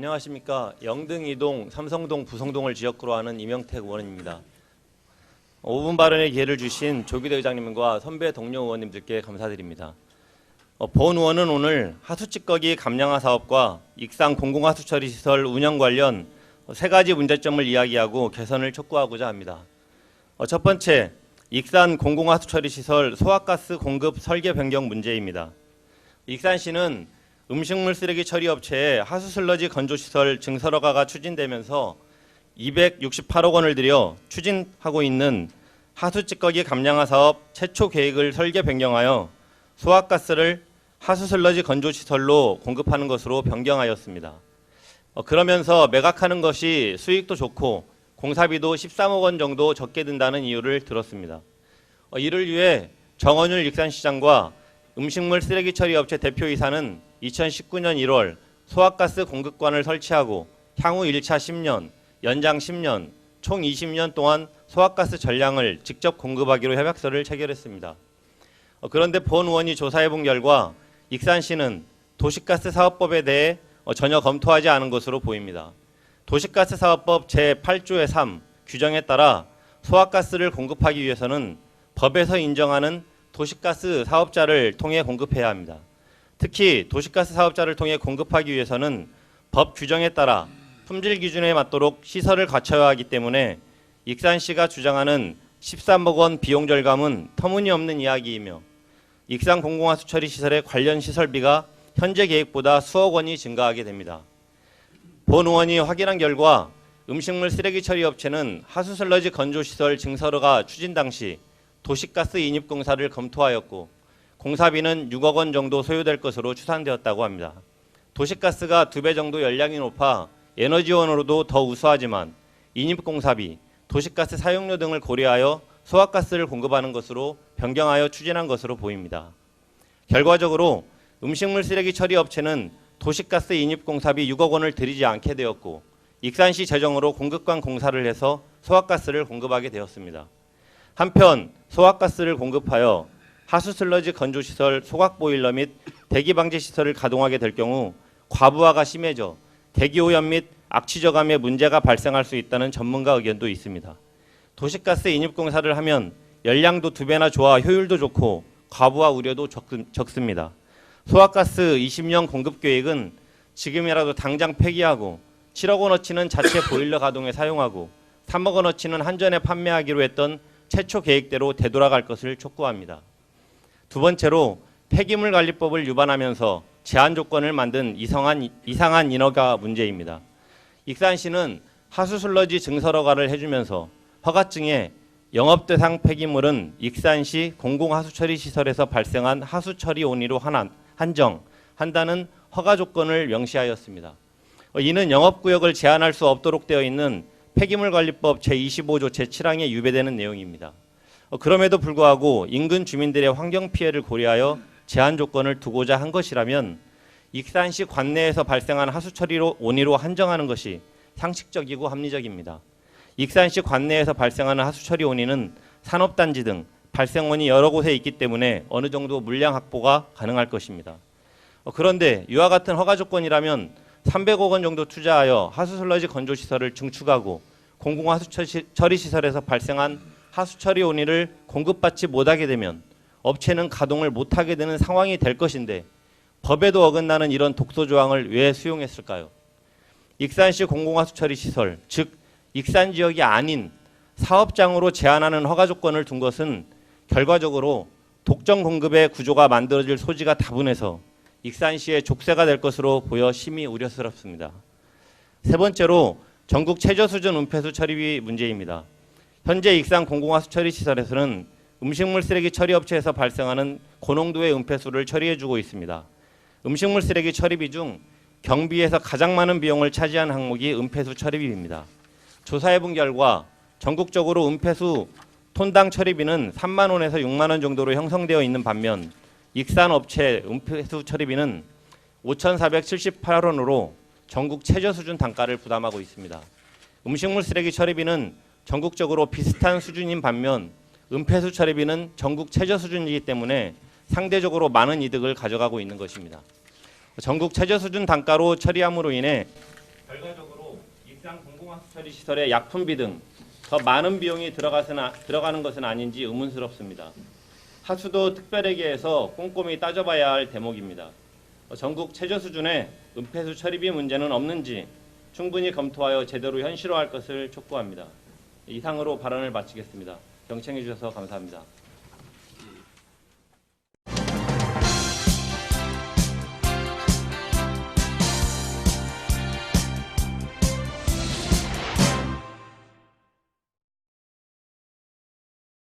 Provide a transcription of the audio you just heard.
안녕하십니까. 영등, 이동, 삼성동, 부성동을 지역구로 하는 이명택 의원입니다. 5분 발언의 기회를 주신 조기대 의장님과 선배 동료 의원님들께 감사드립니다. 본 의원은 오늘 하수찌꺼기 감량화 사업과 익산 공공하수처리시설 운영 관련 세 가지 문제점을 이야기하고 개선을 촉구하고자 합니다. 첫 번째, 익산 공공하수처리시설 소화가스 공급 설계 변경 문제입니다. 익산시는 음식물 쓰레기 처리 업체의 하수슬러지 건조시설 증설허가가 추진되면서 268억 원을 들여 추진하고 있는 하수찌꺼기 감량화 사업 최초 계획을 설계 변경하여 소화가스를 하수슬러지 건조시설로 공급하는 것으로 변경하였습니다. 그러면서 매각하는 것이 수익도 좋고 공사비도 13억 원 정도 적게 든다는 이유를 들었습니다. 이를 위해 정원율 익산시장과 음식물 쓰레기 처리 업체 대표이사는 2019년 1월 소화가스 공급관을 설치하고 향후 1차 10년, 연장 10년, 총 20년 동안 소화가스 전량을 직접 공급하기로 협약서를 체결했습니다. 그런데 본 의원이 조사해본 결과 익산시는 도시가스 사업법에 대해 전혀 검토하지 않은 것으로 보입니다. 도시가스 사업법 제8조의 3 규정에 따라 소화가스를 공급하기 위해서는 법에서 인정하는 도시가스 사업자를 통해 공급해야 합니다. 특히 도시가스 사업자를 통해 공급하기 위해서는 법 규정에 따라 품질 기준에 맞도록 시설을 갖춰야 하기 때문에 익산시가 주장하는 13억 원 비용 절감은 터무니없는 이야기이며 익산 공공하수처리 시설의 관련 시설비가 현재 계획보다 수억 원이 증가하게 됩니다. 본 의원이 확인한 결과 음식물 쓰레기 처리 업체는 하수슬러지 건조시설 증설허가 추진 당시 도시가스 인입공사를 검토하였고 공사비는 6억 원 정도 소요될 것으로 추산되었다고 합니다. 도시가스가 2배 정도 연량이 높아 에너지원으로도 더 우수하지만 인입공사비, 도시가스 사용료 등을 고려하여 소화가스를 공급하는 것으로 변경하여 추진한 것으로 보입니다. 결과적으로 음식물 쓰레기 처리 업체는 도시가스 인입공사비 6억 원을 들이지 않게 되었고 익산시 재정으로 공급관 공사를 해서 소화가스를 공급하게 되었습니다. 한편 소화가스를 공급하여 하수슬러지 건조시설, 소각보일러 및 대기방지시설을 가동하게 될 경우 과부하가 심해져 대기오염 및 악취저감의 문제가 발생할 수 있다는 전문가 의견도 있습니다. 도시가스 인입공사를 하면 열량도 2배나 좋아 효율도 좋고 과부하 우려도 적습니다. 소화가스 20년 공급 계획은 지금이라도 당장 폐기하고 7억 원어치는 자체 보일러 가동에 사용하고 3억 원어치는 한전에 판매하기로 했던 최초 계획대로 되돌아갈 것을 촉구합니다. 두 번째로 폐기물관리법을 위반하면서 제한 조건을 만든 이상한 인허가 문제입니다. 익산시는 하수슬러지 증설허가를 해주면서 허가증에 영업대상 폐기물은 익산시 공공하수처리시설에서 발생한 하수처리 온위로 한정한다는 허가 조건을 명시하였습니다. 이는 영업구역을 제한할 수 없도록 되어 있는 폐기물관리법 제25조 제7항에 유배되는 내용입니다. 그럼에도 불구하고 인근 주민들의 환경 피해를 고려하여 제한 조건을 두고자 한 것이라면 익산시 관내에서 발생한 하수처리로 온위로 한정하는 것이 상식적이고 합리적입니다. 익산시 관내에서 발생하는 하수처리 온위는 산업단지 등 발생원이 여러 곳에 있기 때문에 어느 정도 물량 확보가 가능할 것입니다. 그런데 이와 같은 허가 조건이라면 300억 원 정도 투자하여 하수슬러지 건조시설을 증축하고 공공하수처리시설에서 발생한 하수처리 온위를 공급받지 못하게 되면 업체는 가동을 못하게 되는 상황이 될 것인데 법에도 어긋나는 이런 독소조항을 왜 수용했을까요? 익산시 공공하수처리시설, 즉 익산지역이 아닌 사업장으로 제한하는 허가 조건을 둔 것은 결과적으로 독점 공급의 구조가 만들어질 소지가 다분해서 익산시의 족쇄가 될 것으로 보여 심히 우려스럽습니다. 세 번째로 전국 최저 수준 은폐수 처리비 문제입니다. 현재 익산 공공하수처리시설에서는 음식물 쓰레기 처리 업체에서 발생하는 고농도의 은폐수를 처리해주고 있습니다. 음식물 쓰레기 처리비 중 경비에서 가장 많은 비용을 차지하는 항목이 은폐수 처리비입니다. 조사해본 결과 전국적으로 은폐수 톤당 처리비는 3만 원에서 6만 원 정도로 형성되어 있는 반면 익산 업체 은폐수 처리비는 5,478원으로 전국 최저 수준 단가를 부담하고 있습니다. 음식물 쓰레기 처리비는 전국적으로 비슷한 수준인 반면 은폐수 처리비는 전국 최저 수준이기 때문에 상대적으로 많은 이득을 가져가고 있는 것입니다. 전국 최저 수준 단가로 처리함으로 인해 결과적으로 일상 공공하수 처리 시설의 약품비 등 더 많은 비용이 들어가는 것은 아닌지 의문스럽습니다. 하수도 특별회계에서 꼼꼼히 따져봐야 할 대목입니다. 전국 최저 수준의 은폐수 처리비 문제는 없는지 충분히 검토하여 제대로 현실화할 것을 촉구합니다. 이상으로 발언을 마치겠습니다. 경청해 주셔서 감사합니다.